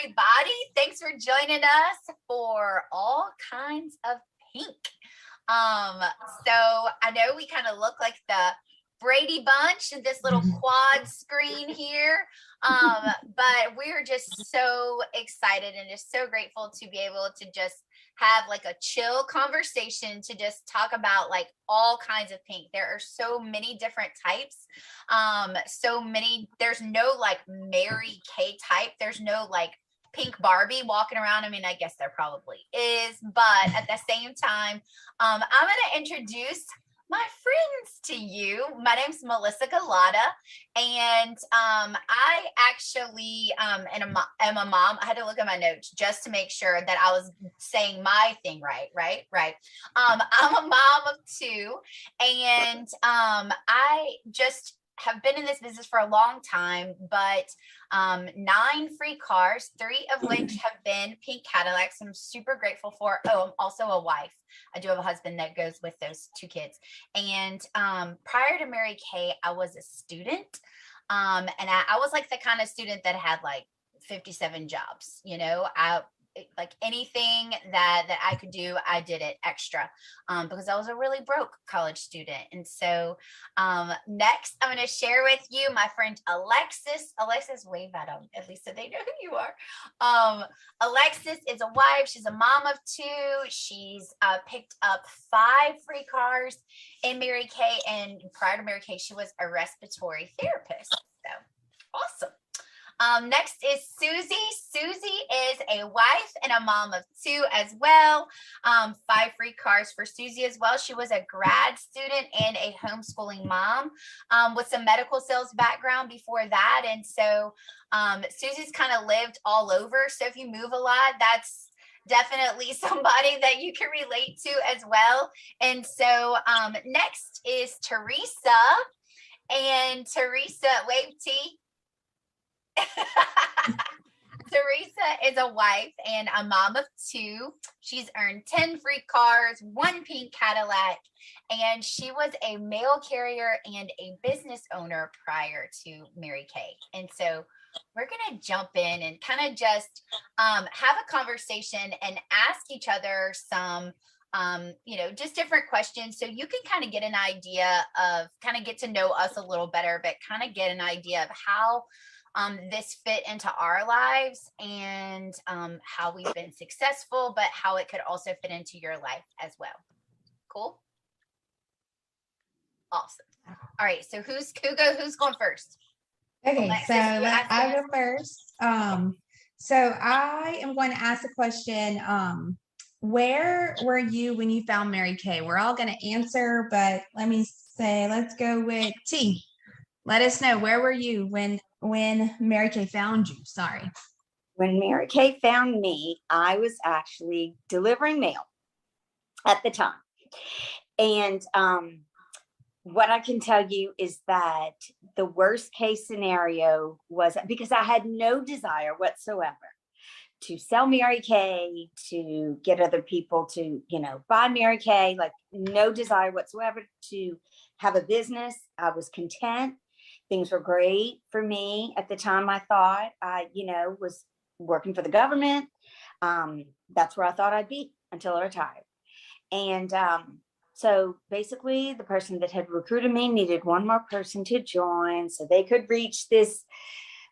everybody. Thanks for joining us for All Kinds of Pink. So I know we kind of look like the Brady Bunch in this little quad screen here. But we're just so excited and just so grateful to be able to just have like a chill conversation to just talk about like all kinds of pink. There are so many different types. There's no like Mary Kay type. There's no like pink Barbie walking around. I mean, I guess there probably is, but at the same time, I'm going to introduce my friends to you. My name's Melissa Galata, and I actually am a mom. I had to look at my notes just to make sure that I was saying my thing right. I'm a mom of two, and I just have been in this business for a long time, but 9 free cars, 3 of which have been pink Cadillacs. I'm super grateful for. Oh, I'm also a wife. I do have a husband that goes with those 2 kids. And prior to Mary Kay, I was a student. And I was like the kind of student that had like 57 jobs, you know. Like anything that I could do, I did it extra because I was a really broke college student. And so next, I'm going to share with you my friend Alexis. Alexis, wave at them, at least so they know who you are. Alexis is a wife. She's a mom of 2. She's picked up 5 free cars in Mary Kay. And prior to Mary Kay, she was a respiratory therapist. So awesome. Next is Susie. Susie is a wife and a mom of 2 as well. 5 free cars for Susie as well. She was a grad student and a homeschooling mom with some medical sales background before that. And so Susie's kind of lived all over. So if you move a lot, that's definitely somebody that you can relate to as well. And so next is Teresa. And Teresa, wave T. Teresa is a wife and a mom of 2. She's earned 10 free cars, 1 pink Cadillac, and she was a mail carrier and a business owner prior to Mary Kay. And so we're going to jump in and kind of just have a conversation and ask each other some just different questions. So you can kind of get an idea of, kind of get to know us a little better, but kind of get an idea of how this fit into our lives and how we've been successful, but how it could also fit into your life as well. Cool. Awesome. All right. So who's going first? Okay, Alexis, so I go first. So I am going to ask a question. Where were you when you found Mary Kay? We're all going to answer, but let's go with T. Let us know, where were you when Mary Kay found you? Sorry. When Mary Kay found me, I was actually delivering mail at the time. And what I can tell you is that the worst case scenario was, because I had no desire whatsoever to sell Mary Kay, to get other people to, buy Mary Kay, like no desire whatsoever to have a business. I was content. Things were great for me at the time. I thought I, was working for the government. That's where I thought I'd be until I retired. And so basically the person that had recruited me needed one more person to join so they could reach this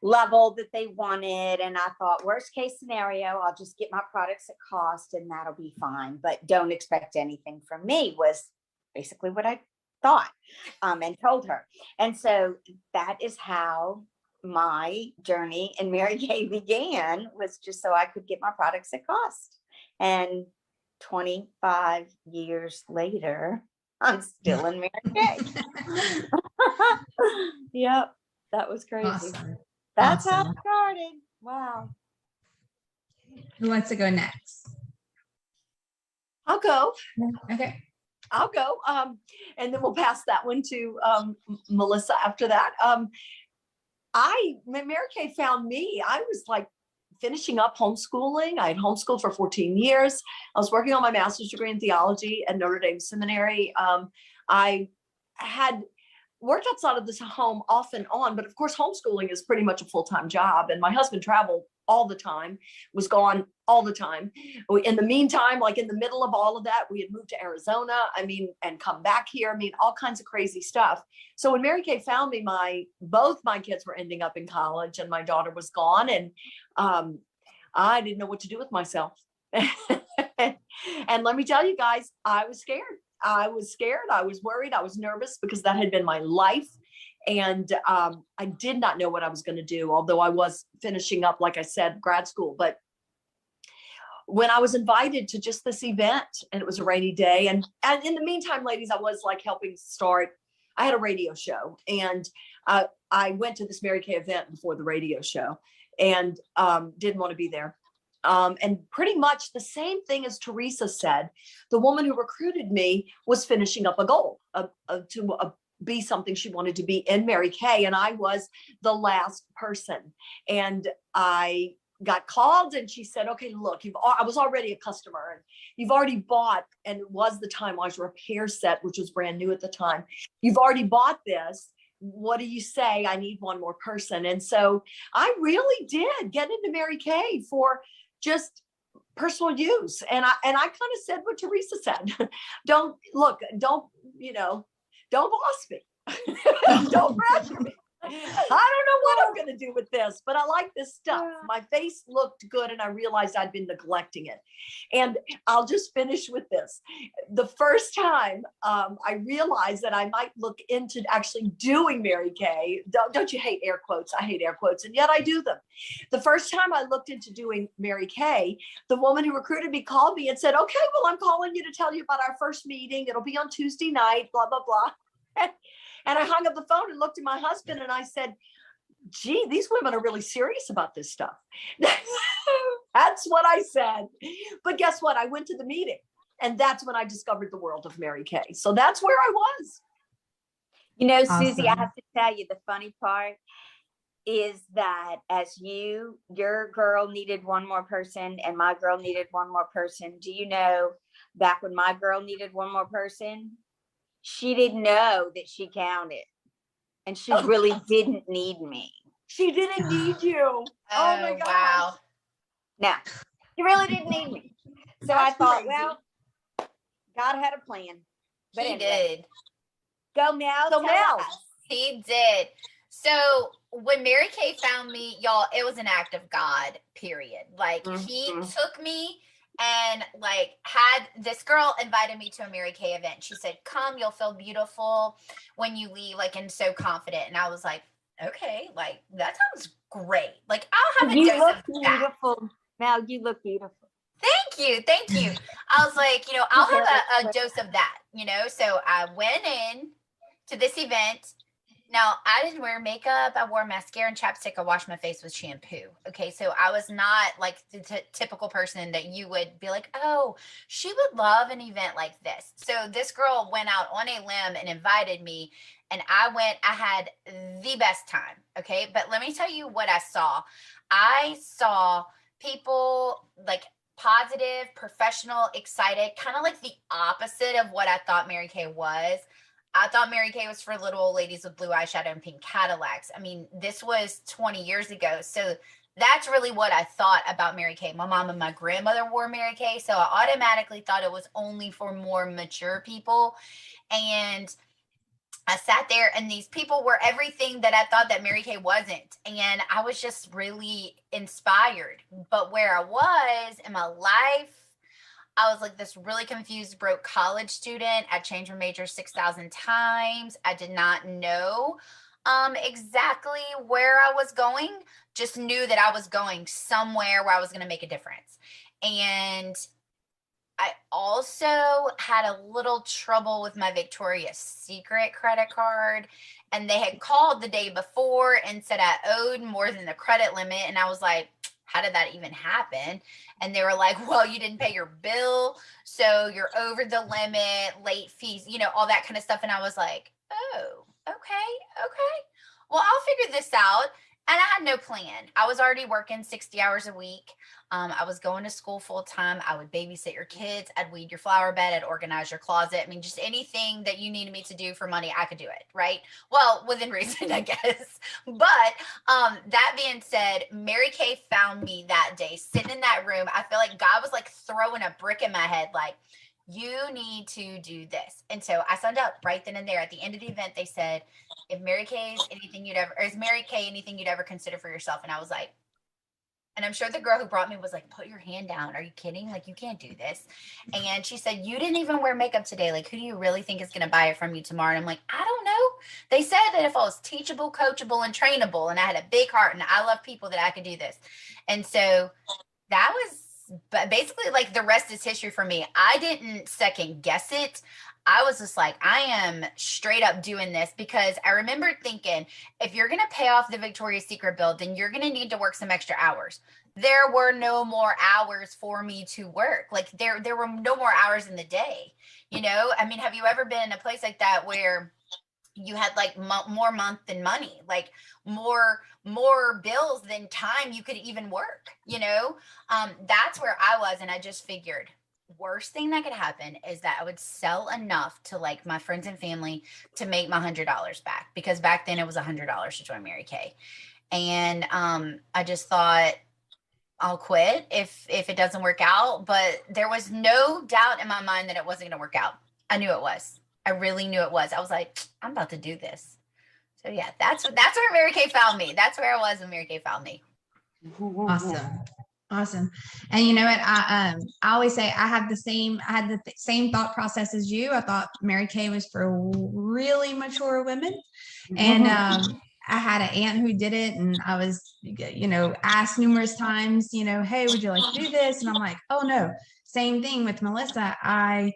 level that they wanted. And I thought, worst case scenario, I'll just get my products at cost and that'll be fine. But don't expect anything from me, was basically what I thought and told her. And so that is how my journey in Mary Kay began, was just so I could get my products at cost. And 25 years later, I'm still in Mary Kay. Yep, that was crazy. Awesome. That's how it started. Wow. Who wants to go next? I'll go. Okay. I'll go. And then we'll pass that one to Melissa after that. When Mary Kay found me, I was like finishing up homeschooling. I had homeschooled for 14 years. I was working on my master's degree in theology at Notre Dame Seminary. I had worked outside of this home off and on, but of course, homeschooling is pretty much a full-time job. And my husband traveled all the time, was gone all the time. In the meantime, like in the middle of all of that, we had moved to Arizona, and come back here. All kinds of crazy stuff. So when Mary Kay found me, both my kids were ending up in college and my daughter was gone. And I didn't know what to do with myself. And let me tell you guys, I was scared. I was worried. I was nervous because that had been my life. And I did not know what I was going to do, although I was finishing up, like I said, grad school. But when I was invited to just this event, and it was a rainy day, and in the meantime, ladies, I was like helping start. I had a radio show, and I went to this Mary Kay event before the radio show, and didn't want to be there. And pretty much the same thing as Teresa said, the woman who recruited me was finishing up a goal to be something she wanted to be in Mary Kay. And I was the last person. And I got called and she said, okay, look, I was already a customer and you've already bought, and it was the Time Wise repair set, which was brand new at the time. You've already bought this. What do you say? I need one more person. And so I really did get into Mary Kay for just personal use. And I kind of said what Teresa said. Don't boss me. Don't pressure me. I don't know what I'm going to do with this, but I like this stuff. My face looked good and I realized I'd been neglecting it. And I'll just finish with this. The first time I realized that I might look into actually doing Mary Kay. Don't you hate air quotes? I hate air quotes, and yet I do them. The first time I looked into doing Mary Kay, the woman who recruited me called me and said, okay, well, I'm calling you to tell you about our first meeting. It'll be on Tuesday night, blah, blah, blah. And I hung up the phone and looked at my husband and I said, gee, these women are really serious about this stuff. That's what I said. But guess what? I went to the meeting and that's when I discovered the world of Mary Kay. So that's where I was. Awesome. Susie, I have to tell you, the funny part is that as your girl needed one more person and my girl needed one more person. Do you know, back when my girl needed one more person, she didn't know that she counted, and she really didn't need me. She didn't need you. Oh my God. Wow. No, she really didn't need me. So that's I thought, crazy. Well, God had a plan. But he did. Go Mel. So Mel. He did. So when Mary Kay found me, y'all, it was an act of God, period. Like he took me and had this girl invited me to a Mary Kay event. She said, come, you'll feel beautiful when you leave, and so confident. And I was like, okay, that sounds great. I'll have a dose of beautiful. Now you look beautiful. Thank you. I was like, I'll have a dose of that, So I went in to this event. Now, I didn't wear makeup. I wore mascara and chapstick. I washed my face with shampoo. Okay, so I was not the typical person that you would be like, oh, she would love an event like this. So this girl went out on a limb and invited me, and I went. I had the best time, okay? But let me tell you what I saw. I saw people positive, professional, excited, kind of the opposite of what I thought Mary Kay was. I thought Mary Kay was for little old ladies with blue eyeshadow and pink Cadillacs. This was 20 years ago. So that's really what I thought about Mary Kay. My mom and my grandmother wore Mary Kay. So I automatically thought it was only for more mature people. And I sat there and these people were everything that I thought that Mary Kay wasn't. And I was just really inspired. But where I was in my life, I was this really confused, broke college student. I changed my major 6,000 times. I did not know exactly where I was going, just knew that I was going somewhere where I was going to make a difference. And I also had a little trouble with my Victoria's Secret credit card. And they had called the day before and said I owed more than the credit limit. And I was like, how did that even happen? And they were like, well, you didn't pay your bill, so you're over the limit, late fees, all that kind of stuff. And I was like, oh, okay. Well, I'll figure this out. And I had no plan. I was already working 60 hours a week. I was going to school full time. I would babysit your kids. I'd weed your flower bed. I'd organize your closet. I mean, just anything that you needed me to do for money, I could do it, right? Well, within reason, I guess. But that being said, Mary Kay found me that day, sitting in that room. I feel like God was like throwing a brick in my head, like, you need to do this. And so I signed up right then and there. At the end of the event, they said, if Mary Kay is anything you'd ever, or is Mary Kay anything you'd ever consider for yourself? And I was like, and I'm sure the girl who brought me was like, put your hand down. Are you kidding? Like, you can't do this. And she said, you didn't even wear makeup today. Like, who do you really think is going to buy it from you tomorrow? And I'm like, I don't know. They said that if I was teachable, coachable, and trainable, and I had a big heart and I love people, that I could do this. And so that was, but basically, like, the rest is history for me. I didn't second guess it. I was just like, I am straight up doing this, because I remember thinking, if you're going to pay off the Victoria's Secret bill, then you're going to need to work some extra hours. There were no more hours for me to work. Like, there were no more hours in the day. You know, I mean, have you ever been in a place like that where you had like more month than money, like more bills than time you could even work, you know? That's where I was. And I just figured, worst thing that could happen is that I would sell enough to like my friends and family to make my $100 back, because back then it was $100 to join Mary Kay. And I just thought, I'll quit if it doesn't work out. But there was no doubt in my mind that it wasn't going to work out. I knew it was. I really knew it was. I was like, I'm about to do this. So yeah, that's where Mary Kay found me. That's where I was when Mary Kay found me. Awesome. And you know what? I always say I had the same thought process as you. I thought Mary Kay was for really mature women. And I had an aunt who did it, and I was, you know, asked numerous times, you know, hey, would you like to do this? And I'm like, oh no. Same thing with Melissa. I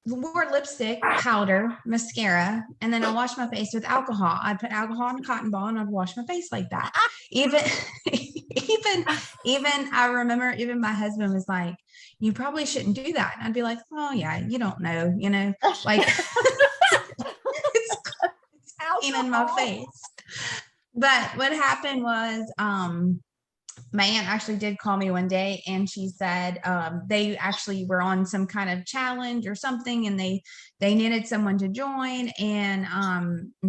wore lipstick, powder, mascara, and then I washed my face with alcohol. I'd put alcohol in a cotton ball and I'd wash my face like that. Even I remember even my husband was like, you probably shouldn't do that. And I'd be like, oh yeah, you don't know, you know, like it's in my face. But what happened was, my aunt actually did call me one day, and she said they actually were on some kind of challenge or something, and they needed someone to join. And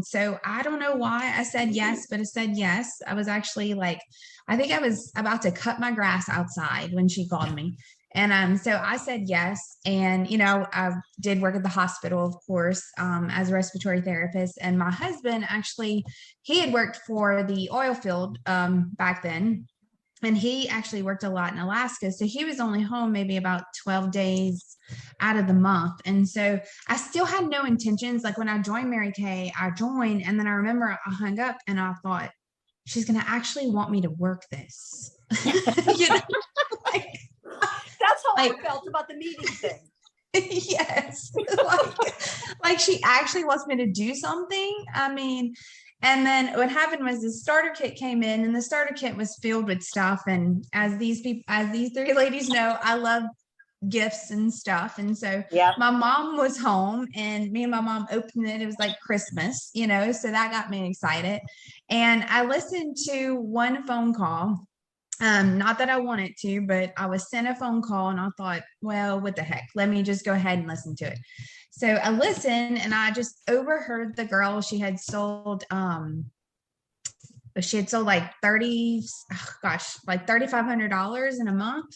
so I don't know why I said yes, but I said yes. I was actually like, I think I was about to cut my grass outside when she called me. And so I said yes. And, you know, I did work at the hospital, of course, as a respiratory therapist. And my husband, actually, he had worked for the oil field back then. And he actually worked a lot in Alaska. So he was only home maybe about 12 days out of the month. And so I still had no intentions. Like when I joined Mary Kay, I joined. And then I remember I hung up and I thought, she's going to actually want me to work this. You know? That's how I felt about the meeting thing. Yes. Like she actually wants me to do something. I mean, and then what happened was the starter kit came in, and the starter kit was filled with stuff. And as these three ladies know, I love gifts and stuff. And so my mom was home, and me and my mom opened it. It was like Christmas, you know, so that got me excited. And I listened to one phone call. Not that I wanted to, but I was sent a phone call, and I thought, well, what the heck? Let me just go ahead and listen to it. So I listened, and I just overheard the girl. She had sold like $3,500 in a month.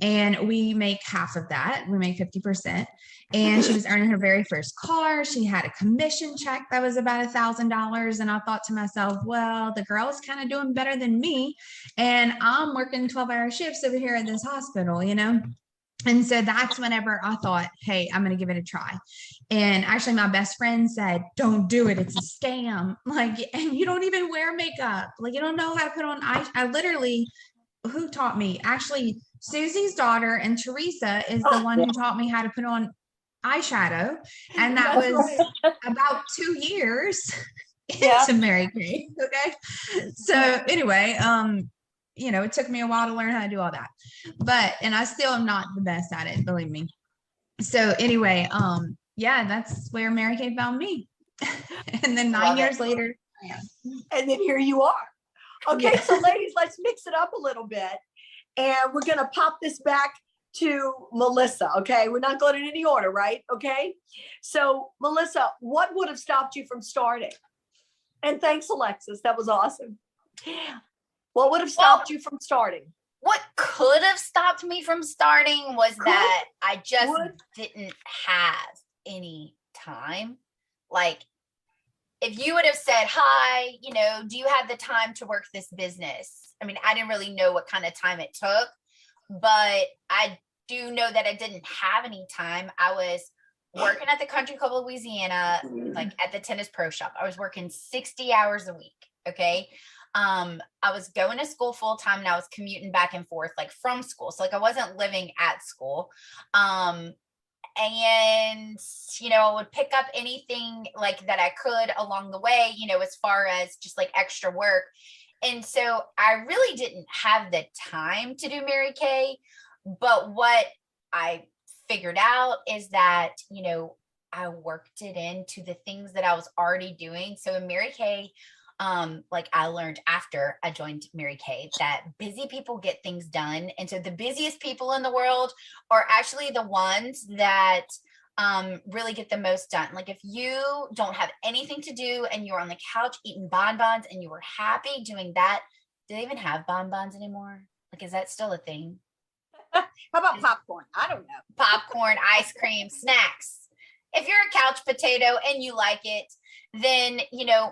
And we make half of that. We make 50%. And she was earning her very first car. She had a commission check that was about $1,000. And I thought to myself, well, the girl's kind of doing better than me. And I'm working 12-hour shifts over here at this hospital, you know? And so that's whenever I thought, hey, I'm going to give it a try. And actually my best friend said, don't do it. It's a scam. Like, and you don't even wear makeup. Like, you don't know how to put on I literally, who taught me? Actually, Susie's daughter and Teresa is the one who taught me how to put on eyeshadow. And that was about 2 years into Mary Kay. Okay. So anyway, you know, it took me a while to learn how to do all that, and I still am not the best at it, believe me. So anyway, yeah, that's where Mary Kay found me. And then 9 years later, And then here you are. Okay, so ladies, let's mix it up a little bit. And we're going to pop this back to Melissa. Okay, we're not going in any order, right? Okay, so Melissa, what would have stopped you from starting? And thanks, Alexis. That was awesome. What would have stopped you from starting? What could have stopped me from starting was that I just didn't have any time. Like, if you would have said, hi, do you have the time to work this business? I mean, I didn't really know what kind of time it took, but I do know that I didn't have any time. I was working at the Country Club of Louisiana, like at the tennis pro shop. I was working 60 hours a week. Okay. I was going to school full time and I was commuting back and forth, like from school. So like I wasn't living at school. And, I would pick up anything like that I could along the way, as far as just like extra work. And so I really didn't have the time to do Mary Kay. But what I figured out is that, I worked it into the things that I was already doing. So in Mary Kay, like I learned after I joined Mary Kay that busy people get things done. And so the busiest people in the world are actually the ones that really get the most done. Like if you don't have anything to do and you're on the couch eating bonbons and you were happy doing that, do they even have bonbons anymore? Like, is that still a thing? How about popcorn? I don't know. Popcorn, ice cream, snacks. If you're a couch potato and you like it, then,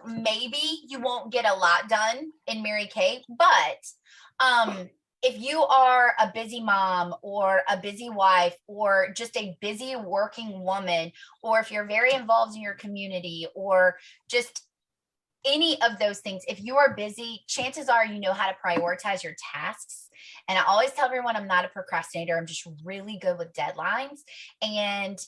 maybe you won't get a lot done in Mary Kay. But if you are a busy mom or a busy wife or just a busy working woman, or if you're very involved in your community or just any of those things, if you are busy, chances are you know how to prioritize your tasks. And I always tell everyone I'm not a procrastinator. I'm just really good with deadlines. And,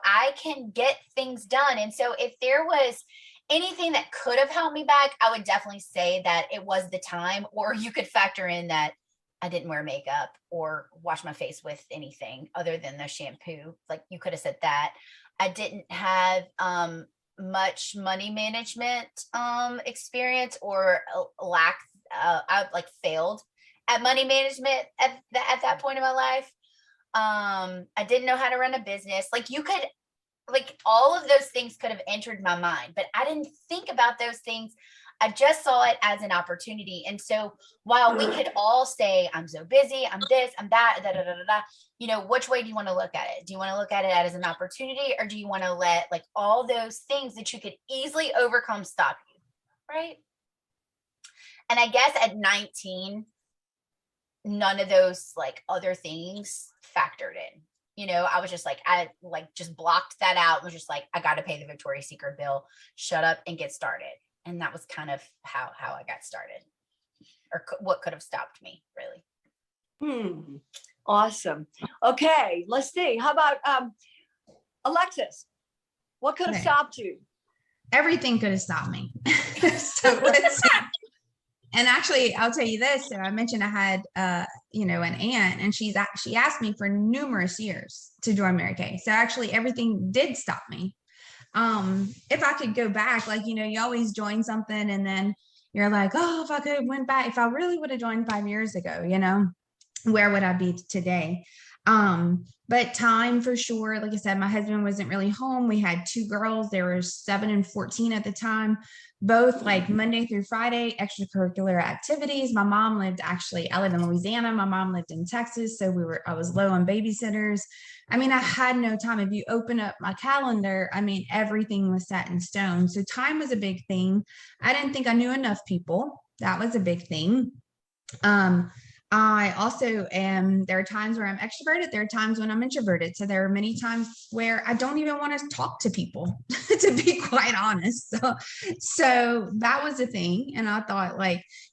I can get things done. And so if there was anything that could have held me back, I would definitely say that it was the time, or you could factor in that I didn't wear makeup or wash my face with anything other than the shampoo. Like you could have said that. I didn't have much money management experience or lack. I like failed at money management at that point in my life. I didn't know how to run a business. Like all of those things could have entered my mind, but I didn't think about those things. I just saw it as an opportunity. And so while we could all say, I'm so busy, I'm this, I'm that, da, da, da, da, da, which way do you want to look at it? Do you want to look at it as an opportunity, or do you want to let like all those things that you could easily overcome stop you? Right. And I guess at 19, none of those like other things factored in. I was just like, I like just blocked that out. Was just like, I got to pay the Victoria's Secret bill, shut up and get started. And that was kind of how I got started, or what could have stopped me, really. Awesome. Okay, let's see. How about Alexis? What could have stopped you? Everything could have stopped me. So let's see. And actually, I'll tell you this. So I mentioned I had, an aunt, and she asked me for numerous years to join Mary Kay. So actually, everything did stop me. If I could go back, like, you always join something and then you're like, oh, if I could have went back, if I really would have joined 5 years ago, where would I be today? But time for sure. Like I said, my husband wasn't really home. We had 2 girls. They were 7 and 14 at the time, both like Monday through Friday, extracurricular activities. My mom I live in Louisiana. My mom lived in Texas. So I was low on babysitters. I mean, I had no time. If you open up my calendar, I mean, everything was set in stone. So time was a big thing. I didn't think I knew enough people. That was a big thing. I also there are times where I'm extroverted. There are times when I'm introverted. So there are many times where I don't even want to talk to people, to be quite honest. So that was a thing. And I thought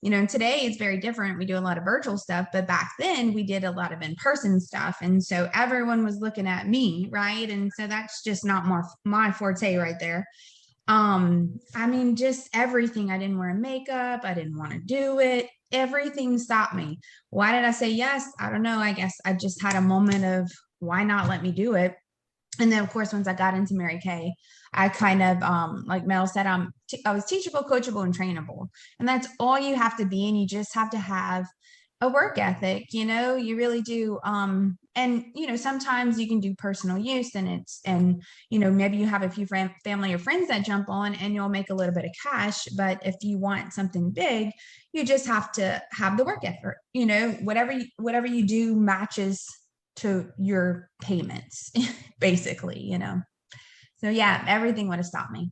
today it's very different. We do a lot of virtual stuff, but back then we did a lot of in-person stuff. And so everyone was looking at me, right? And so that's just not my forte right there. I mean, just everything. I didn't wear makeup. I didn't want to do it. Everything stopped me. Why did I say yes? I don't know. I guess I just had a moment of why not let me do it. And then of course, once I got into Mary Kay, I kind of, like Mel said, I was teachable, coachable, and trainable. And that's all you have to be. And you just have to have a work ethic, you really do. And, sometimes you can do personal use and maybe you have a few family or friends that jump on and you'll make a little bit of cash. But if you want something big, you just have to have the work effort, whatever you do matches to your payments, basically, So yeah, everything would have stopped me.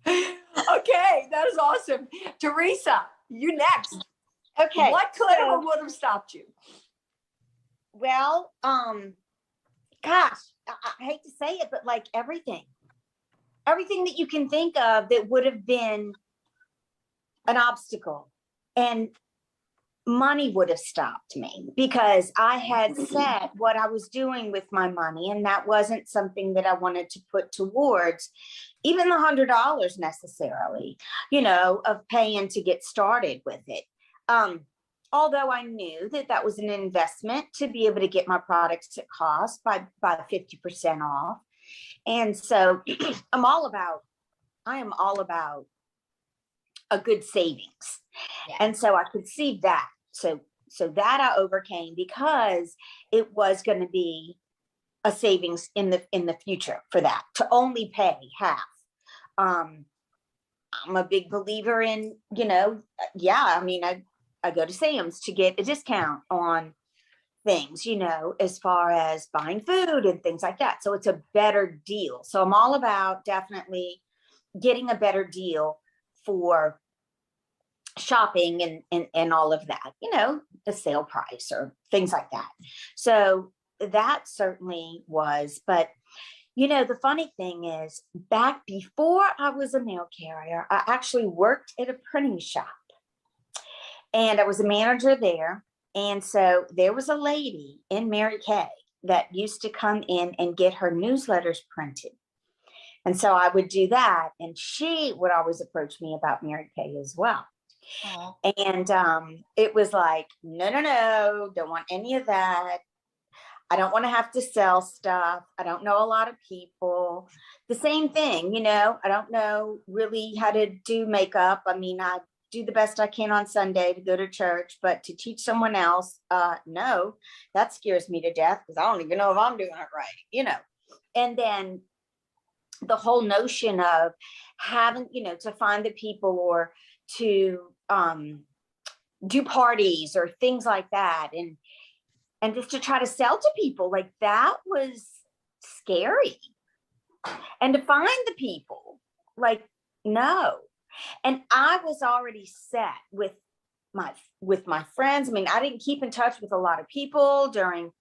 Okay, that is awesome. Teresa, you next. Okay. What could have or would have stopped you? Well, gosh, I hate to say it, but like everything that you can think of that would have been an obstacle, and money would have stopped me, because I had set what I was doing with my money, and that wasn't something that I wanted to put towards even the $100 necessarily, of paying to get started with it. Although I knew that was an investment to be able to get my products at cost by 50% off. And so I am all about a good savings. Yeah. And so I could see that. So that I overcame, because it was going to be a savings in the future for that, to only pay half. I'm a big believer in, I go to Sam's to get a discount on things, as far as buying food and things like that. So it's a better deal. So I'm all about definitely getting a better deal for shopping and all of that, the sale price or things like that. So that certainly was, but the funny thing is, back before I was a mail carrier, I actually worked at a printing shop, and I was a manager there. And so there was a lady in Mary Kay that used to come in and get her newsletters printed. And so I would do that, and she would always approach me about Mary Kay as well. Aww. And it was like, no, don't want any of that. I don't want to have to sell stuff. I don't know a lot of people. The same thing, I don't know really how to do makeup. I mean, I do the best I can on Sunday to go to church, but to teach someone else, no, that scares me to death, because I don't even know if I'm doing it right, And then the whole notion of having, to find the people or to do parties or things like that, and just to try to sell to people, like that was scary. And to find the people, like, no. And I was already set with my friends. I mean, I didn't keep in touch with a lot of people during,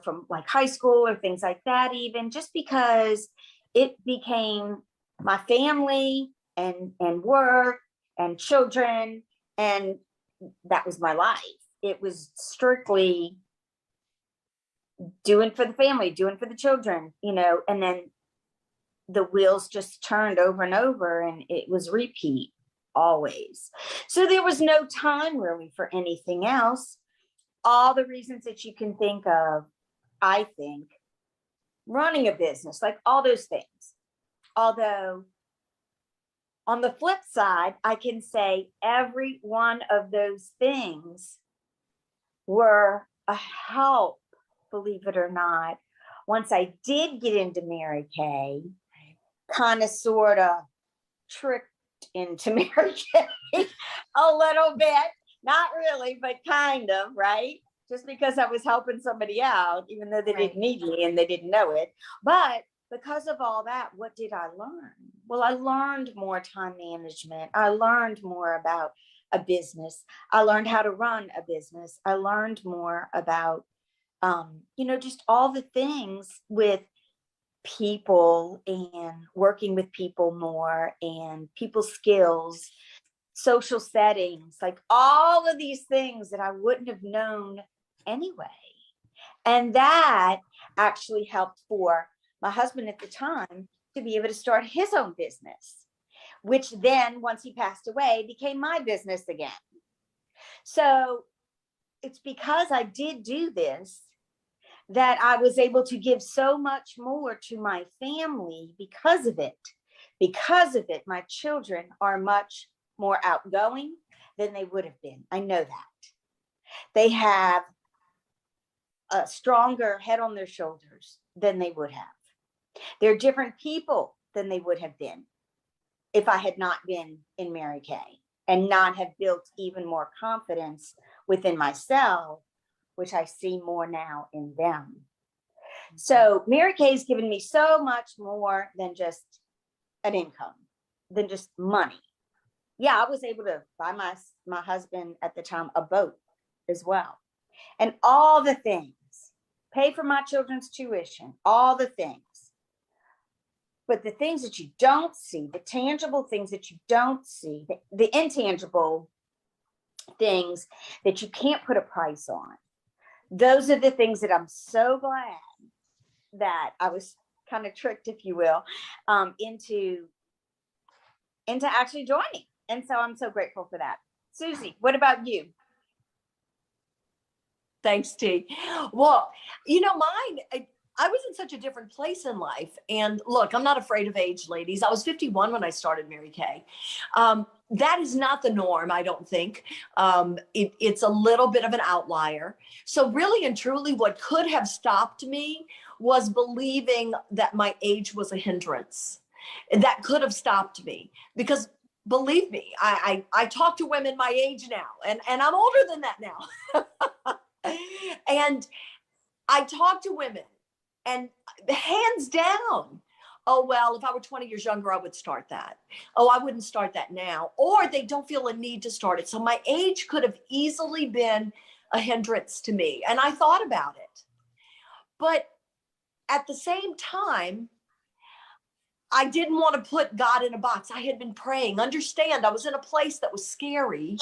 from like high school or things like that, even just because it became my family and work and children, and that was my life. It was strictly doing for the family, doing for the children, and then the wheels just turned over and over, and it was repeat always. So there was no time really for anything else. All the reasons that you can think of, I think, running a business, like all those things. Although on the flip side, I can say every one of those things were a help, believe it or not. Once I did get into Mary Kay, kind of sort of tricked into Mary Kay a little bit, not really, but kind of, right? Just because I was helping somebody out, even though they didn't need me and they didn't know it. But because of all that, what did I learn? Well, I learned more time management. I learned more about a business. I learned how to run a business. I learned more about, just all the things with people and working with people more, and people skills, social settings, like all of these things that I wouldn't have known anyway. And that actually helped for my husband at the time to be able to start his own business, which then, once he passed away, became my business again. So it's because I did do this that I was able to give so much more to my family because of it. Because of it, my children are much more outgoing than they would have been. I know that. They have a stronger head on their shoulders than they would have. They're different people than they would have been if I had not been in Mary Kay and not have built even more confidence within myself, which I see more now in them. So Mary Kay's given me so much more than just an income, than just money. Yeah, I was able to buy my husband at the time a boat as well. And all the things, pay for my children's tuition, all the things. But the things that you don't see, the tangible things that you don't see, the intangible things that you can't put a price on, those are the things that I'm so glad that I was kind of tricked, if you will, into actually joining. And so I'm so grateful for that. Susie, what about you? Thanks, T. Well, mine, I was in such a different place in life. And look, I'm not afraid of age, ladies. I was 51 when I started Mary Kay. That is not the norm, I don't think. It's a little bit of an outlier. So really and truly, what could have stopped me was believing that my age was a hindrance. That could have stopped me because believe me, I talk to women my age now, and I'm older than that now. And I talk to women and hands down, oh, well, if I were 20 years younger, I would start that. Oh, I wouldn't start that now. Or they don't feel a need to start it. So my age could have easily been a hindrance to me. And I thought about it. But at the same time, I didn't want to put God in a box. I had been praying. Understand, I was in a place that was scary.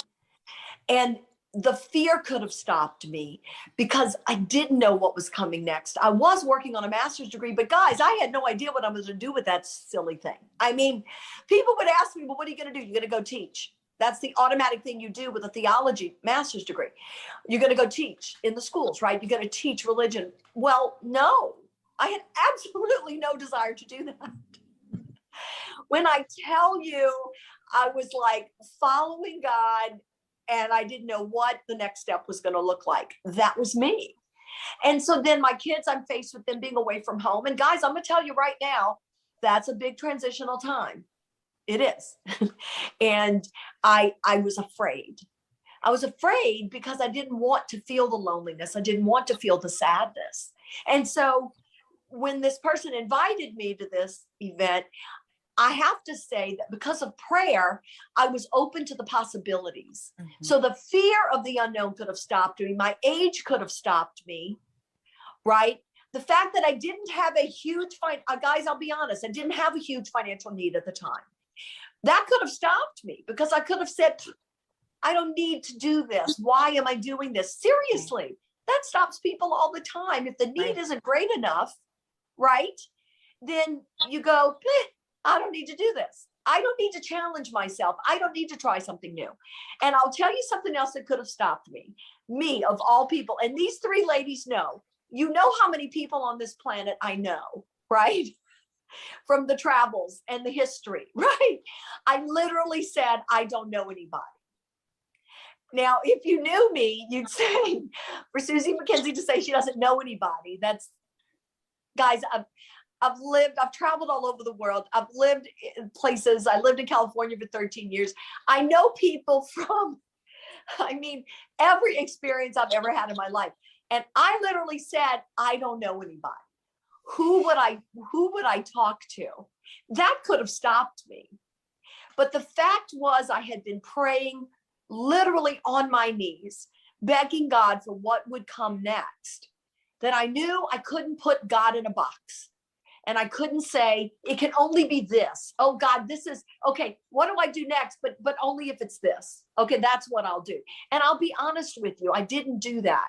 And the fear could have stopped me because I didn't know what was coming next. I was working on a master's degree, but guys, I had no idea what I was going to do with that silly thing. I mean, people would ask me, well, what are you going to do? You're going to go teach. That's the automatic thing you do with a theology master's degree. You're going to go teach in the schools, right? You're going to teach religion. Well, no, I had absolutely no desire to do that. When I tell you, I was like following God, and I didn't know what the next step was going to look like. That was me. And so then my kids, I'm faced with them being away from home. And guys, I'm going to tell you right now, that's a big transitional time. It is. And I was afraid. I was afraid because I didn't want to feel the loneliness. I didn't want to feel the sadness. And so when this person invited me to this event, I have to say that because of prayer, I was open to the possibilities. Mm-hmm. So the fear of the unknown could have stopped me. My age could have stopped me, right? The fact that I didn't have a huge, guys, I'll be honest, I didn't have a huge financial need at the time. That could have stopped me because I could have said, I don't need to do this. Why am I doing this? Seriously, that stops people all the time. If the need isn't great enough, right? Then you go, I don't need to do this. I don't need to challenge myself. I don't need to try something new. And I'll tell you something else that could have stopped me of all people. And these three ladies know, you know how many people on this planet I know, right? From the travels and the history, right? I literally said, I don't know anybody. Now, if you knew me, you'd say, for Susie McKenzie to say she doesn't know anybody, that's, guys, I've traveled all over the world. I've lived in places. I lived in California for 13 years. I know people from, every experience I've ever had in my life. And I literally said, I don't know anybody. Who would I talk to? That could have stopped me. But the fact was I had been praying literally on my knees, begging God for what would come next, that I knew I couldn't put God in a box. And I couldn't say, it can only be this. Oh God, this is, okay, what do I do next? But only if it's this. Okay, that's what I'll do. And I'll be honest with you, I didn't do that.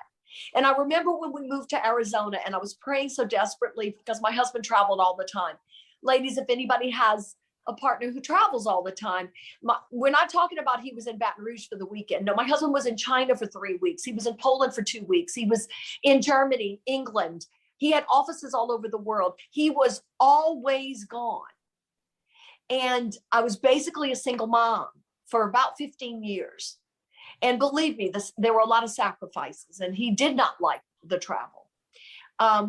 And I remember when we moved to Arizona and I was praying so desperately because my husband traveled all the time. Ladies, if anybody has a partner who travels all the time. We're not talking about he was in Baton Rouge for the weekend. No, my husband was in China for 3 weeks. He was in Poland for 2 weeks. He was in Germany, England. He had offices all over the world. He was always gone. And I was basically a single mom for about 15 years. And believe me, there were a lot of sacrifices, and he did not like the travel.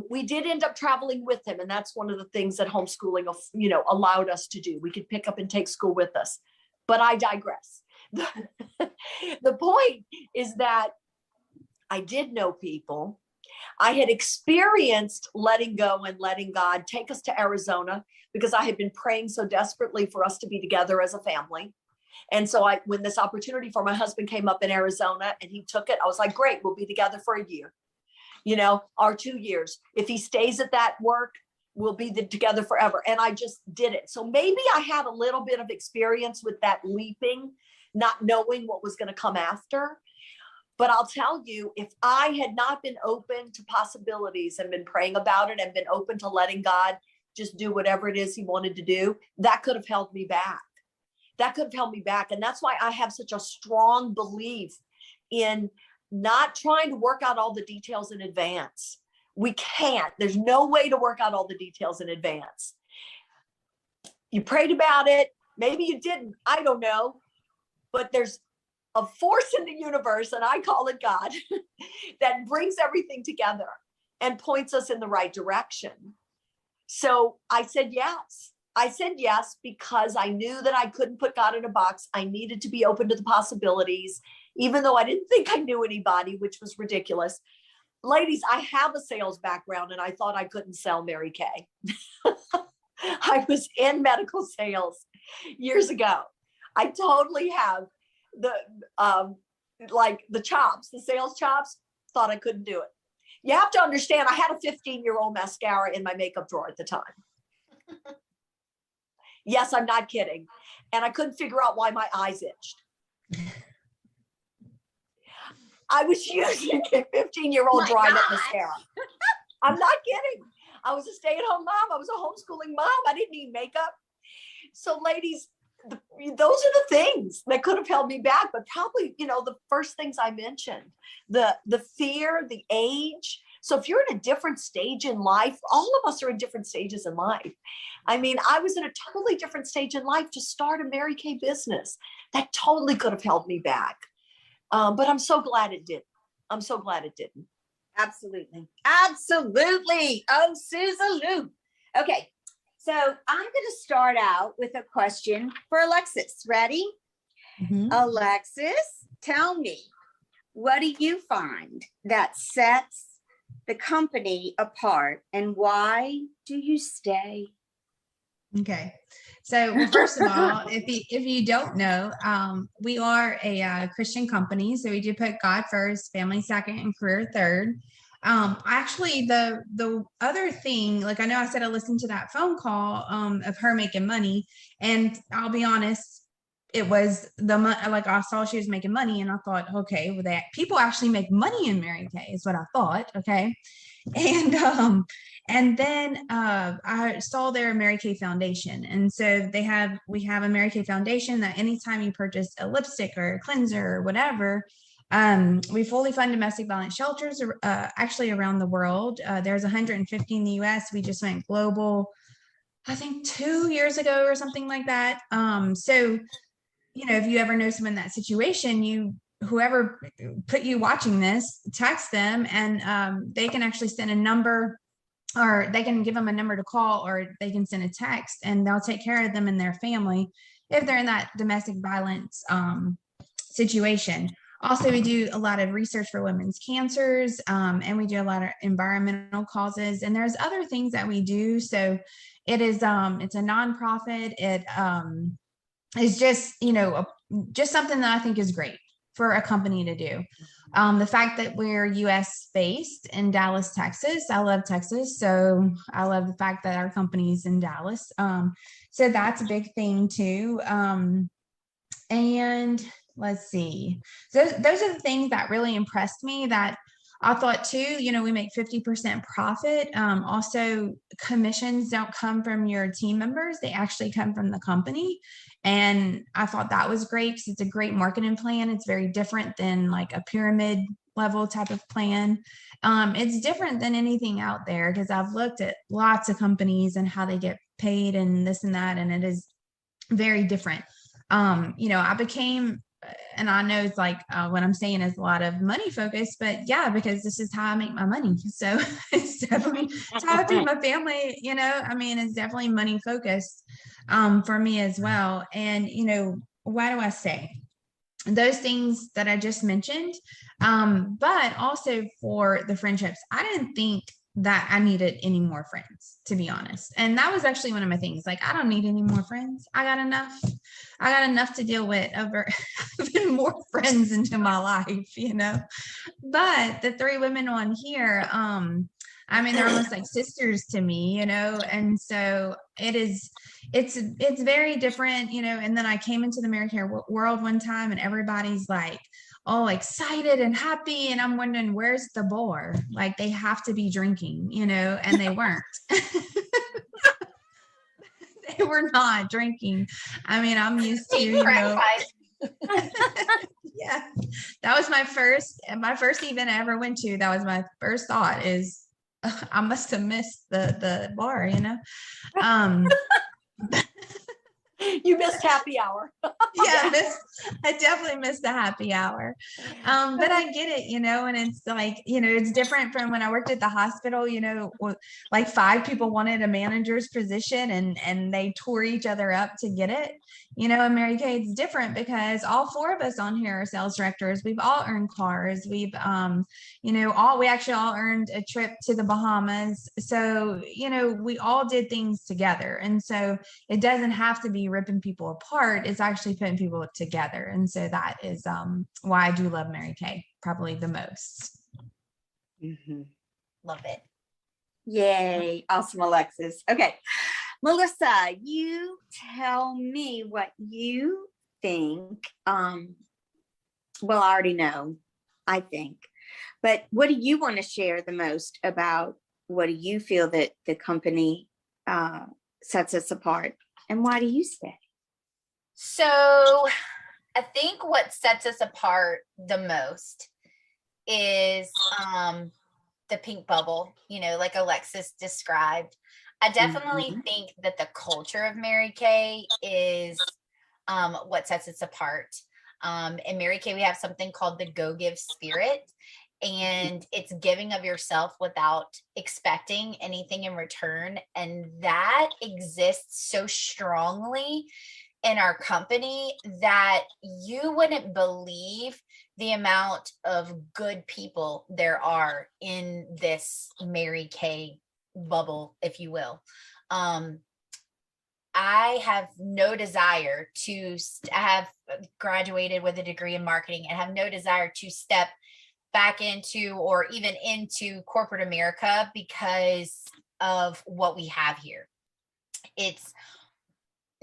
We did end up traveling with him, and that's one of the things that homeschooling, allowed us to do. We could pick up and take school with us, but I digress. The point is that I did know people. I had experienced letting go and letting God take us to Arizona because I had been praying so desperately for us to be together as a family. And so when this opportunity for my husband came up in Arizona and he took it, I was like, great, we'll be together for a year. Our 2 years. If he stays at that work, we'll be together forever. And I just did it. So maybe I had a little bit of experience with that leaping, not knowing what was going to come after. But I'll tell you, if I had not been open to possibilities and been praying about it and been open to letting God just do whatever it is he wanted to do, that could have held me back. That could have held me back. And that's why I have such a strong belief in not trying to work out all the details in advance. We can't. There's no way to work out all the details in advance. You prayed about it. Maybe you didn't. I don't know. But there's a force in the universe, and I call it God, that brings everything together and points us in the right direction. So I said yes. I said yes because I knew that I couldn't put God in a box. I needed to be open to the possibilities, even though I didn't think I knew anybody, which was ridiculous. Ladies, I have a sales background, and I thought I couldn't sell Mary Kay. I was in medical sales years ago. I totally have the chops, the sales chops. Thought I couldn't do it. You have to understand, I had a 15-year-old mascara in my makeup drawer at the time. Yes, I'm not kidding. And I couldn't figure out why my eyes itched. I was using a 15-year-old dry lip mascara. I'm not kidding. I was a stay-at-home mom. I was a homeschooling mom. I didn't need makeup. So ladies, those are the things that could have held me back. But probably, the first things I mentioned, the fear, the age. So if you're in a different stage in life, all of us are in different stages in life. I mean, I was in a totally different stage in life to start a Mary Kay business. That totally could have held me back. But I'm so glad it didn't. I'm so glad it didn't. Absolutely. Absolutely. Oh, Susan Lou. Okay. So I'm going to start out with a question for Alexis. Ready? Mm-hmm. Alexis, tell me, what do you find that sets the company apart, and why do you stay? Okay. So first of all, if you don't know, we are a Christian company. So we do put God first, family second, and career third. Actually, the other thing, like I know I said I listened to that phone call of her making money, and I'll be honest, it was like I saw she was making money, and I thought, okay, well, that people actually make money in Mary Kay is what I thought. Okay. And then I saw their Mary Kay Foundation. And so we have a Mary Kay Foundation that anytime you purchase a lipstick or a cleanser or whatever, we fully fund domestic violence shelters actually around the world. There's 150 in the US. We just went global, I think 2 years ago or something like that. So, if you ever know someone in that situation, whoever put you watching this, text them, and they can actually send a number, or they can give them a number to call, or they can send a text, and they'll take care of them and their family if they're in that domestic violence situation. Also, we do a lot of research for women's cancers, and we do a lot of environmental causes, and there's other things that we do. So it is it's a nonprofit. It is just just something that I think is great for a company to do. The fact that we're US based in Dallas, Texas. I love Texas. So I love the fact that our company's in Dallas. So that's a big thing too. And let's see. So those are the things that really impressed me, that I thought too, we make 50% profit. Also, commissions don't come from your team members. They actually come from the company. And I thought that was great because it's a great marketing plan. It's very different than like a pyramid level type of plan. It's different than anything out there because I've looked at lots of companies and how they get paid and this and that, and it is very different. I became, and I know it's like what I'm saying is a lot of money focused, but yeah, because this is how I make my money. So it's definitely it's how I feed my family. It's definitely money focused for me as well. And why do I say those things that I just mentioned? But also for the friendships, I didn't think that I needed any more friends, to be honest. And that was actually one of my things. Like, I don't need any more friends. I got enough to deal with over having more friends into my life, But the three women on here, they're almost like sisters to me, and so it's very different, and then I came into the Mary Kay world one time and everybody's like all excited and happy, and I'm wondering, where's the bar? Like, they have to be drinking, and they weren't. They were not drinking. I'm used to, yeah, that was my first event I ever went to. That was my first thought is I must have missed the bar, You missed happy hour. Yeah, I definitely missed the happy hour. But I get it, and it's like, it's different from when I worked at the hospital, like 5 people wanted a manager's position and they tore each other up to get it. In Mary Kay, it's different because all 4 of us on here are sales directors. We've all earned cars. We've, we actually all earned a trip to the Bahamas. So, we all did things together. And so it doesn't have to be ripping people apart. It's actually putting people together. And so that is why I do love Mary Kay probably the most. Mm-hmm. Love it. Yay. Awesome, Alexis. Okay. Melissa, you tell me what you think. Well, I already know, I think. But what do you want to share the most about? What do you feel that the company sets us apart? And why do you stay? So I think what sets us apart the most is the pink bubble, like Alexis described. I definitely think that the culture of Mary Kay is what sets us apart. In Mary Kay, we have something called the Go Give Spirit, and it's giving of yourself without expecting anything in return. And that exists so strongly in our company that you wouldn't believe the amount of good people there are in this Mary Kay bubble, if you will. I have no desire to have graduated with a degree in marketing and have no desire to step back into or even into corporate America because of what we have here. It's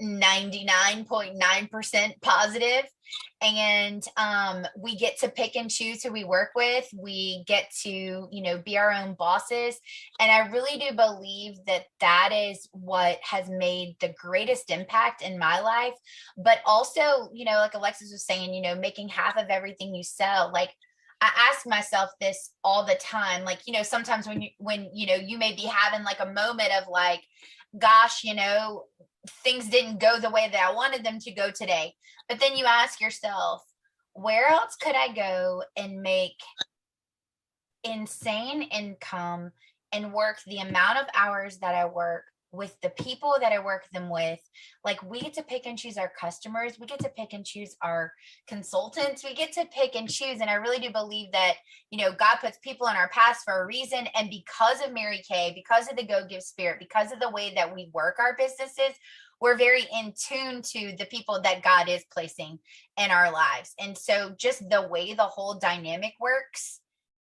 99.9% positive, and we get to pick and choose who we work with. We get to be our own bosses, and I really do believe that that is what has made the greatest impact in my life. But also, like Alexis was saying, making half of everything you sell. Like, I ask myself this all the time. Like, sometimes when you may be having like a moment of like, gosh, things didn't go the way that I wanted them to go today. But then you ask yourself, where else could I go and make insane income and work the amount of hours that I work with the people that I work them with? Like, we get to pick and choose our customers. We get to pick and choose our consultants. We get to pick and choose. And I really do believe that, God puts people in our paths for a reason. And because of Mary Kay, because of the Go Give Spirit, because of the way that we work our businesses, we're very in tune to the people that God is placing in our lives. And so just the way the whole dynamic works,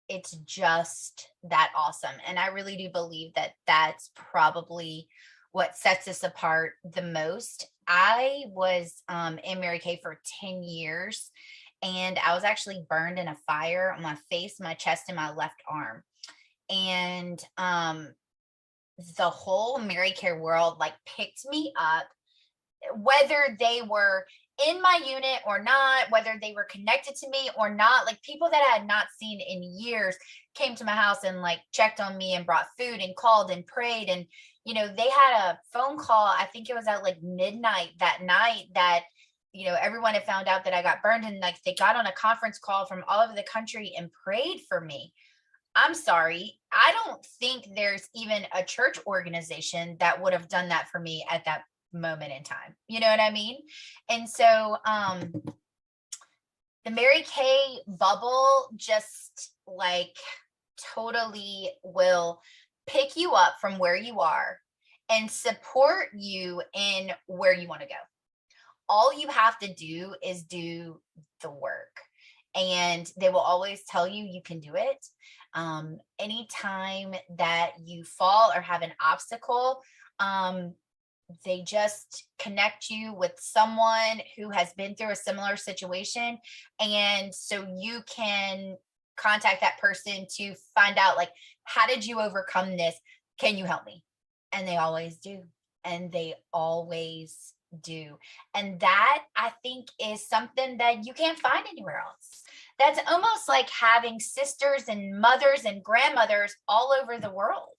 it's just that awesome. And I really do believe that that's probably what sets us apart the most. I was in Mary Kay for 10 years, and I was actually burned in a fire on my face, my chest, and my left arm. And the whole Mary Care world like picked me up, whether they were in my unit or not, whether they were connected to me or not. Like people that I had not seen in years came to my house and like checked on me and brought food and called and prayed. And, you know, they had a phone call, I think it was at like midnight that night, that, you know, everyone had found out that I got burned, and like they got on a conference call from all over the country and prayed for me. I'm sorry, I don't think there's even a church organization that would have done that for me at that moment in time. You know what I mean? And so the Mary Kay bubble just like totally will pick you up from where you are and support you in where you want to go. All you have to do is do the work, and they will always tell you you can do it. Anytime that you fall or have an obstacle, they just connect you with someone who has been through a similar situation. And so you can contact that person to find out, like, how did you overcome this? Can you help me? And they always do. And they always do. And that, I think, is something that you can't find anywhere else. That's almost like having sisters and mothers and grandmothers all over the world,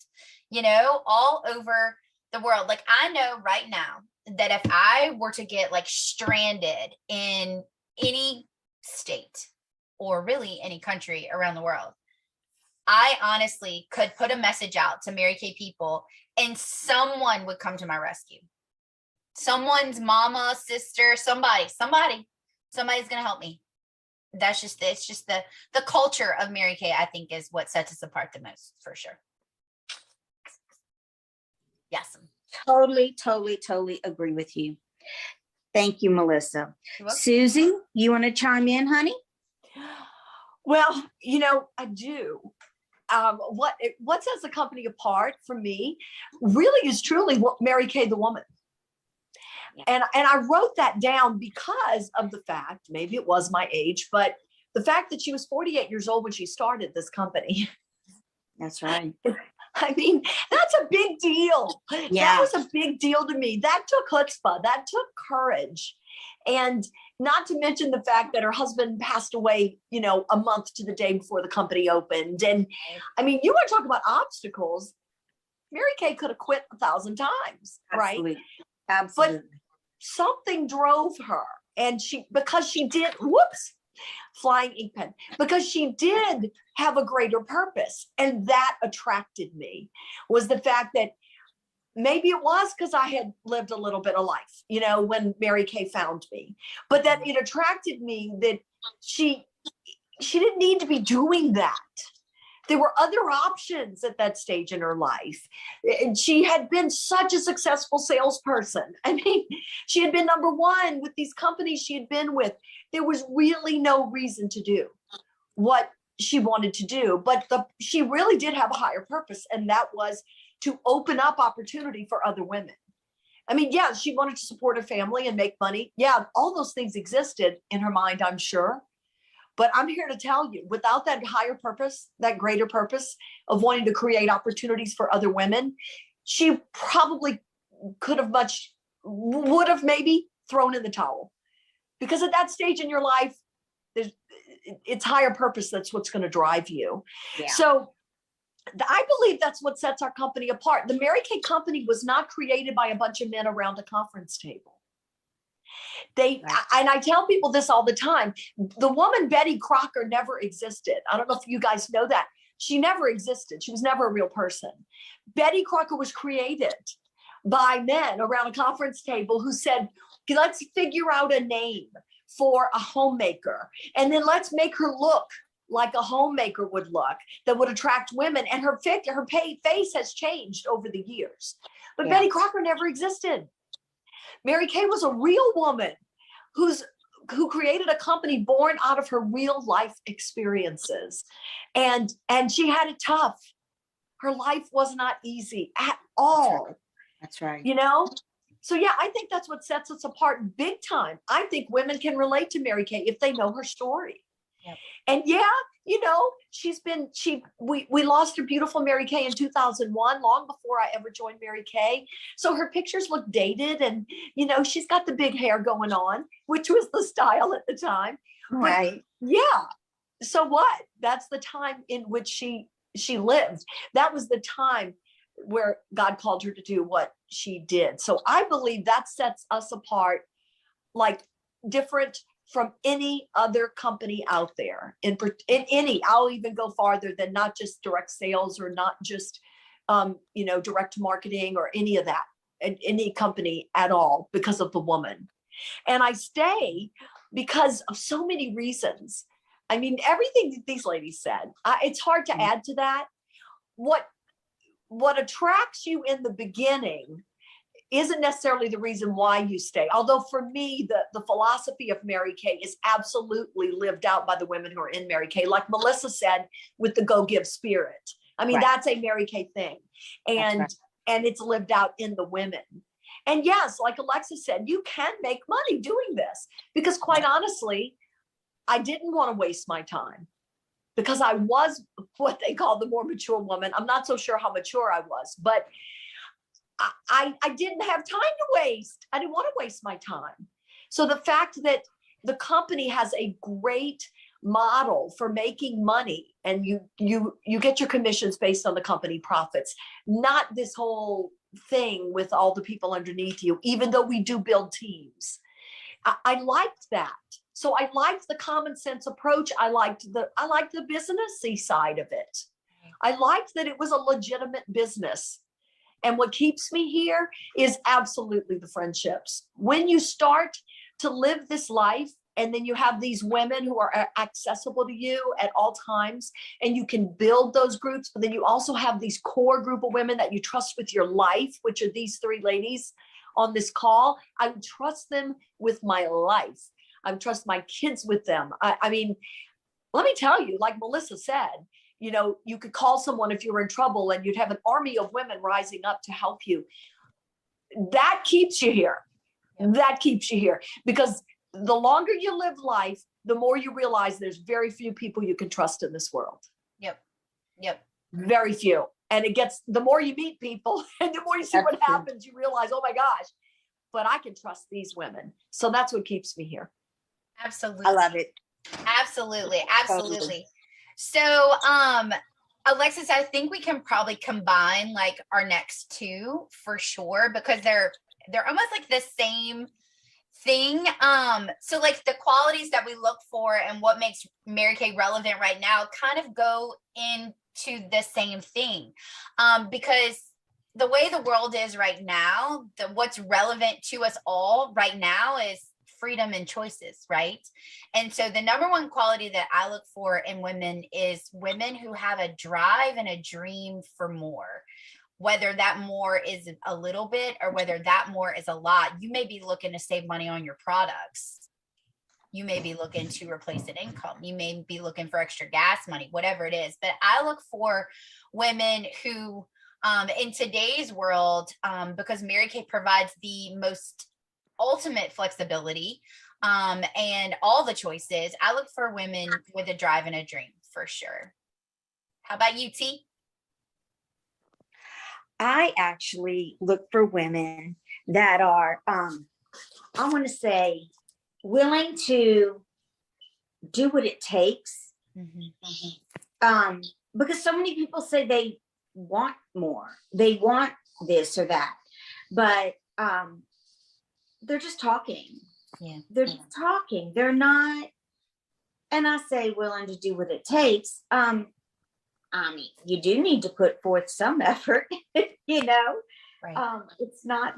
you know, all over the world. Like I know right now that if I were to get like stranded in any state or really any country around the world, I honestly could put a message out to Mary Kay people and someone would come to my rescue. Someone's mama, sister, somebody's going to help me. That's just, it's just the culture of Mary Kay, I think, is what sets us apart the most, for sure. Yes. Totally agree with you. Thank you, Melissa. Susie, you want to chime in, honey? Well, you know, I do. What sets the company apart for me really is truly Mary Kay the woman. And I wrote that down because of the fact, maybe it was my age, but the fact that she was 48 years old when she started this company. That's right. I mean, that's a big deal. Yeah. That was a big deal to me. That took chutzpah. That took courage. And not to mention the fact that her husband passed away, you know, a month to the day before the company opened. And I mean, you want to talk about obstacles. Mary Kay could have quit 1,000 times, Absolutely. right? Absolutely. But something drove her, and because she did flying ink pen, because she did have a greater purpose. And that attracted me, was the fact that maybe it was because I had lived a little bit of life, you know, when Mary Kay found me, but that it attracted me that she didn't need to be doing that. There were other options at that stage in her life. And she had been such a successful salesperson. I mean, she had been #1 with these companies she had been with. There was really no reason to do what she wanted to do, but she really did have a higher purpose. And that was to open up opportunity for other women. I mean, yeah, she wanted to support her family and make money. Yeah, all those things existed in her mind, I'm sure. But I'm here to tell you, without that higher purpose, that greater purpose of wanting to create opportunities for other women, she probably would have maybe thrown in the towel. Because at that stage in your life, it's higher purpose that's what's going to drive you. Yeah. So I believe that's what sets our company apart. The Mary Kay company was not created by a bunch of men around a conference table. And I tell people this all the time. The woman Betty Crocker never existed. I don't know if you guys know that. She never existed. She was never a real person. Betty Crocker was created by men around a conference table who said, let's figure out a name for a homemaker. And then let's make her look like a homemaker would look, that would attract women. And her face has changed over the years. But Betty Crocker never existed. Mary Kay was a real woman who created a company born out of her real life experiences. And she had it tough. Her life was not easy at all. That's right. You know? So yeah, I think that's what sets us apart big time. I think women can relate to Mary Kay if they know her story. Yep. And yeah, you know, we lost her beautiful Mary Kay in 2001, long before I ever joined Mary Kay. So her pictures look dated, and you know, she's got the big hair going on, which was the style at the time. Right. But yeah. So what? That's the time in which she lived. That was the time where God called her to do what she did. So I believe that sets us apart, like different from any other company out there. In any, I'll even go farther than not just direct sales or not just, you know, direct marketing or any of that, any company at all, because of the woman. And I stay because of so many reasons. I mean, everything that these ladies said, it's hard to add to that. What attracts you in the beginning isn't necessarily the reason why you stay. Although for me, the philosophy of Mary Kay is absolutely lived out by the women who are in Mary Kay. Like Melissa said, with the go give spirit. I mean, that's a Mary Kay thing. And it's lived out in the women. And yes, like Alexa said, you can make money doing this, because quite honestly, I didn't want to waste my time, because I was what they call the more mature woman. I'm not so sure how mature I was, but I didn't have time to waste. I didn't want to waste my time. So the fact that the company has a great model for making money, and you get your commissions based on the company profits, not this whole thing with all the people underneath you, even though we do build teams. I liked that. So I liked the common sense approach. I liked the businessy side of it. I liked that it was a legitimate business. And what keeps me here is absolutely the friendships. When you start to live this life, and then you have these women who are accessible to you at all times, and you can build those groups, but then you also have these core group of women that you trust with your life, which are these three ladies on this call. I would trust them with my life. I would trust my kids with them. I mean, let me tell you, like Melissa said, you know, you could call someone if you were in trouble, and you'd have an army of women rising up to help you. That keeps you here. That keeps you here, because the longer you live life, the more you realize there's very few people you can trust in this world. Yep. Very few. And it gets, the more you meet people and the more you see what happens, you realize, oh my gosh, but I can trust these women. So that's what keeps me here. Absolutely. I love it. Absolutely. So, Alexis, I think we can probably combine like our next two for sure, because they're almost like the same thing. So like the qualities that we look for and what makes Mary Kay relevant right now kind of go into the same thing. Because the way the world is right now, what's relevant to us all right now is freedom and choices, right? And so the number one quality that I look for in women is women who have a drive and a dream for more. Whether that more is a little bit or whether that more is a lot. You may be looking to save money on your products. You may be looking to replace an income. You may be looking for extra gas money, whatever it is. But I look for women who, in today's world, because Mary Kay provides the most ultimate flexibility and all the choices, I look for women with a drive and a dream for sure. How about you, T? I actually look for women that are, I want to say, willing to do what it takes. Because so many people say they want more, they want this or that, but they're just talking. They're just talking. They're not, and I say willing to do what it takes. I mean, you do need to put forth some effort, you know. Right. It's not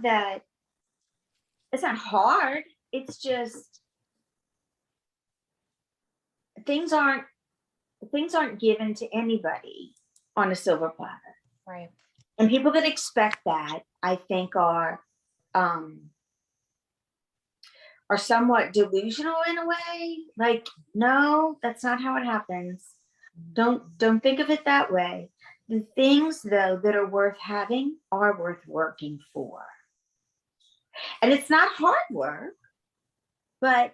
hard. It's just things aren't given to anybody on a silver platter. Right. And people that expect that, I think, are somewhat delusional in a way. Like, no, that's not how it happens. Don't think of it that way. The things, though, that are worth having are worth working for. And it's not hard work, but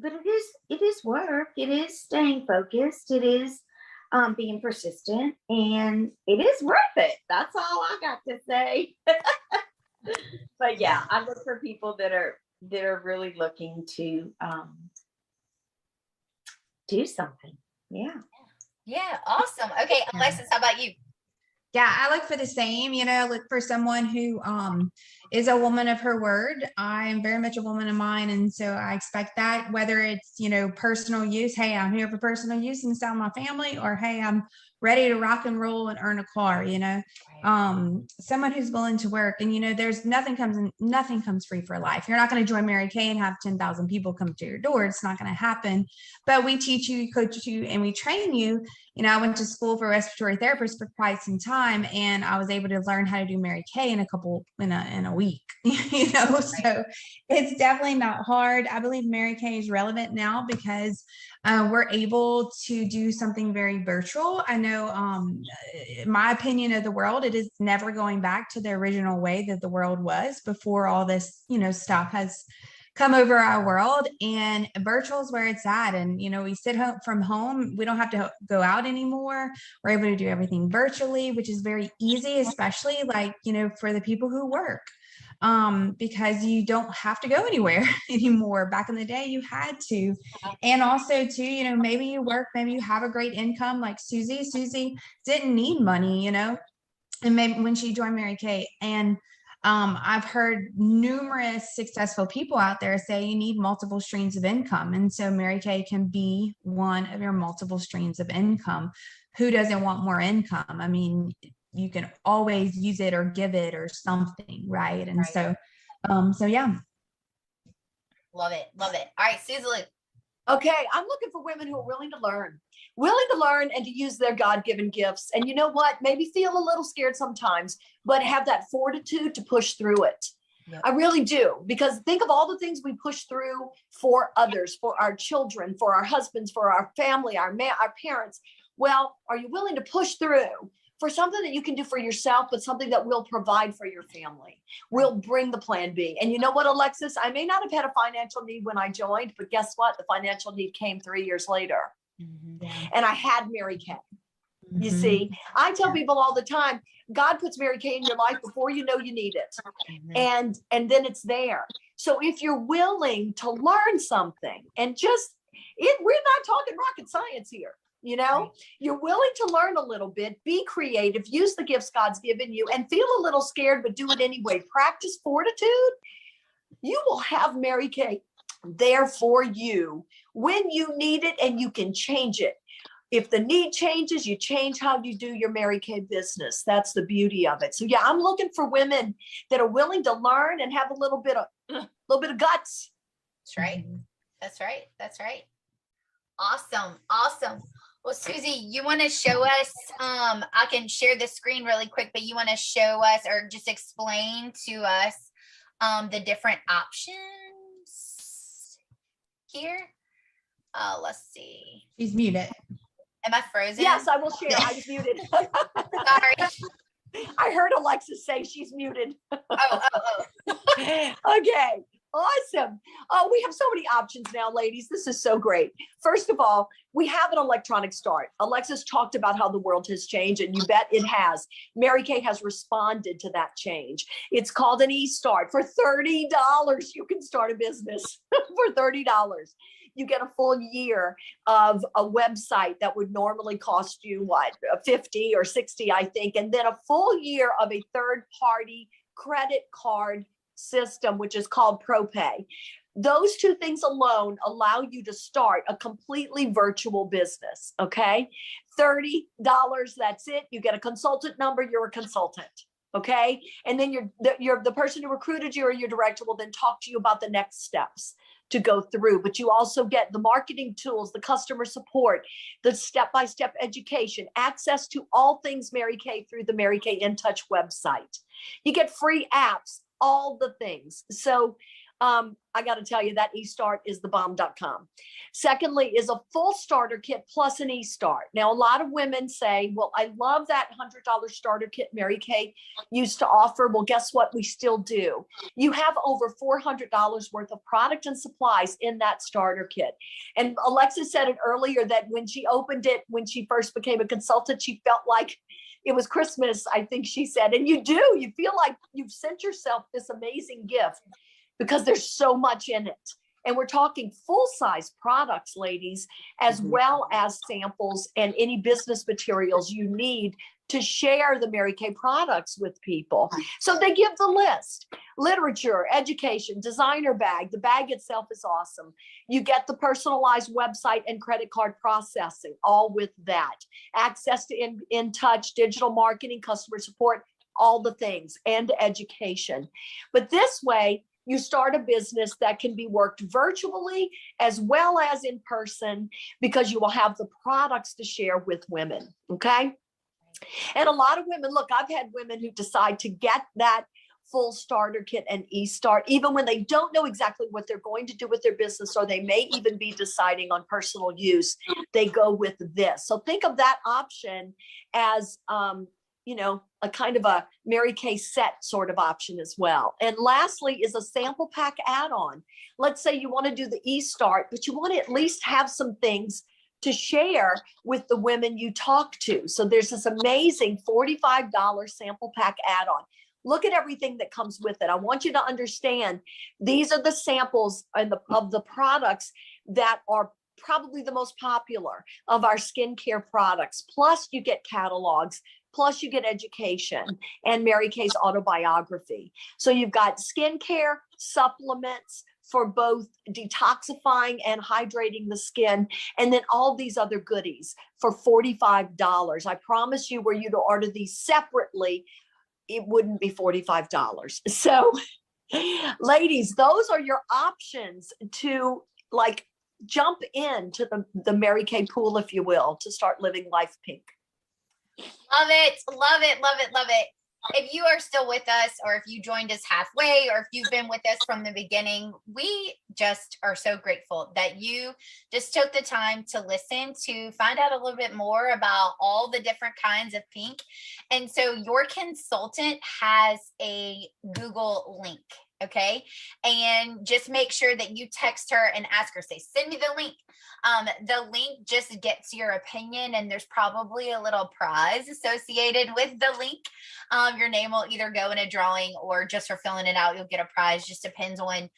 it is work. It is staying focused. It is being persistent, and it is worth it. That's all I got to say. But yeah, I look for people that are really looking to do something. Yeah. Yeah. Awesome. Okay. Alexis, how about you? Yeah, I look for the same, look for someone who is a woman of her word. I am very much a woman of mine. And so I expect that, whether it's, personal use, hey, I'm here for personal use and sell my family, or hey, I'm ready to rock and roll and earn a car, someone who's willing to work. And, there's nothing comes free for life. You're not going to join Mary Kay and have 10,000 people come to your door. It's not going to happen. But we teach you, coach you, and we train you. I went to school for respiratory therapist for quite some time, and I was able to learn how to do Mary Kay in a week, so it's definitely not hard. I believe Mary Kay is relevant now because we're able to do something very virtual. I know, my opinion of the world, it is never going back to the original way that the world was before all this, stuff has come over our world, and virtual is where it's at. And, we sit home from home. We don't have to go out anymore. We're able to do everything virtually, which is very easy, especially for the people who work, because you don't have to go anywhere anymore. Back in the day, you had to. And also too, maybe you work, maybe you have a great income like Susie didn't need money, and maybe when she joined Mary Kay. And I've heard numerous successful people out there say you need multiple streams of income. And so Mary Kay can be one of your multiple streams of income. Who doesn't want more income? I mean, you can always use it or give it or something, right? And so yeah. Love it. All right, Susie. Okay, I'm looking for women who are willing to learn and to use their God-given gifts. And you know what? Maybe feel a little scared sometimes, but have that fortitude to push through it. Yep. I really do, because think of all the things we push through for others, for our children, for our husbands, for our family, our parents. Well, are you willing to push through for something that you can do for yourself, but something that will provide for your family, will bring the plan B? And you know what, Alexis, I may not have had a financial need when I joined, but guess what? The financial need came 3 years later. Mm-hmm. And I had Mary Kay. Mm-hmm. You see, I tell people all the time, God puts Mary Kay in your life before you know you need it. Mm-hmm. And then it's there. So if you're willing to learn something, and we're not talking rocket science here. You're willing to learn a little bit, be creative, use the gifts God's given you, and feel a little scared, but do it anyway. Practice fortitude. You will have Mary Kay there for you when you need it, and you can change it. If the need changes, you change how you do your Mary Kay business. That's the beauty of it. So yeah, I'm looking for women that are willing to learn and have a little bit of guts. That's right. Awesome. Well, Susie, you want to show us, I can share the screen really quick, but you want to show us or just explain to us the different options here? Let's see. She's muted. Am I frozen? Yes, I will share. I was muted. Sorry. I heard Alexis say she's muted. Oh. Okay. Awesome. Oh, we have so many options now, ladies. This is so great. First of all, we have an electronic start. Alexis talked about how the world has changed, and you bet it has. Mary Kay has responded to that change. It's called an e-start. For $30, you can start a business. For $30. You get a full year of a website that would normally cost you $50 or $60, I think, and then a full year of a third-party credit card system, which is called ProPay. Those two things alone allow you to start a completely virtual business. Okay. $30. That's it. You get a consultant number. You're a consultant. Okay. And then you're the person who recruited you, or your director will then talk to you about the next steps to go through. But you also get the marketing tools, the customer support, the step-by-step education, access to all things Mary Kay through the Mary Kay In Touch website. You get free apps, all the things. So I got to tell you that eStart is the bomb.com. Secondly is a full starter kit plus an eStart. Now, a lot of women say, well, I love that $100 starter kit Mary Kay used to offer. Well, guess what? We still do. You have over $400 worth of product and supplies in that starter kit. And Alexa said it earlier that when she opened it, when she first became a consultant, she felt like it was Christmas, I think she said. And you feel like you've sent yourself this amazing gift because there's so much in it. And we're talking full-size products, ladies, as well as samples and any business materials you need to share the Mary Kay products with people. So they give the list: literature, education, designer bag. The bag itself is awesome. You get the personalized website and credit card processing, all with that. Access to in touch, digital marketing, customer support, all the things, and education. But this way, you start a business that can be worked virtually as well as in person, because you will have the products to share with women, okay? And a lot of women, look, I've had women who decide to get that full starter kit and eStart, even when they don't know exactly what they're going to do with their business, or they may even be deciding on personal use, they go with this. So think of that option as, a kind of a Mary Kay set sort of option as well. And lastly is a sample pack add-on. Let's say you want to do the eStart, but you want to at least have some things to share with the women you talk to. So there's this amazing $45 sample pack add-on. Look at everything that comes with it. I want you to understand these are the samples of the products that are probably the most popular of our skincare products. Plus you get catalogs, plus you get education and Mary Kay's autobiography. So you've got skincare, supplements for both detoxifying and hydrating the skin, and then all these other goodies for $45. I promise you, were you to order these separately, it wouldn't be $45. So ladies, those are your options to jump into the Mary Kay pool, if you will, to start living life pink. Love it. Love it. Love it. Love it. If you are still with us, or if you joined us halfway, or if you've been with us from the beginning, we just are so grateful that you just took the time to listen, to find out a little bit more about all the different kinds of pink. And so your consultant has a Google link. Okay. And just make sure that you text her and ask her, say, send me the link. The link just gets your opinion, and there's probably a little prize associated with the link. Your name will either go in a drawing, or just for filling it out, you'll get a prize. Just depends on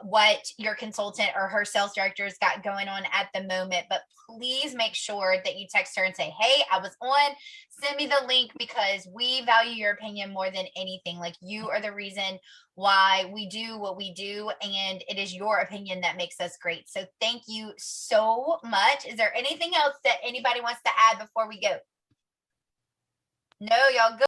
what your consultant or her sales director's got going on at the moment. But please make sure that you text her and say, hey, I was on, send me the link, because we value your opinion more than anything. Like, you are the reason why we do what we do, and it is your opinion that makes us great. So thank you so much. Is there anything else that anybody wants to add before we go? No, y'all go.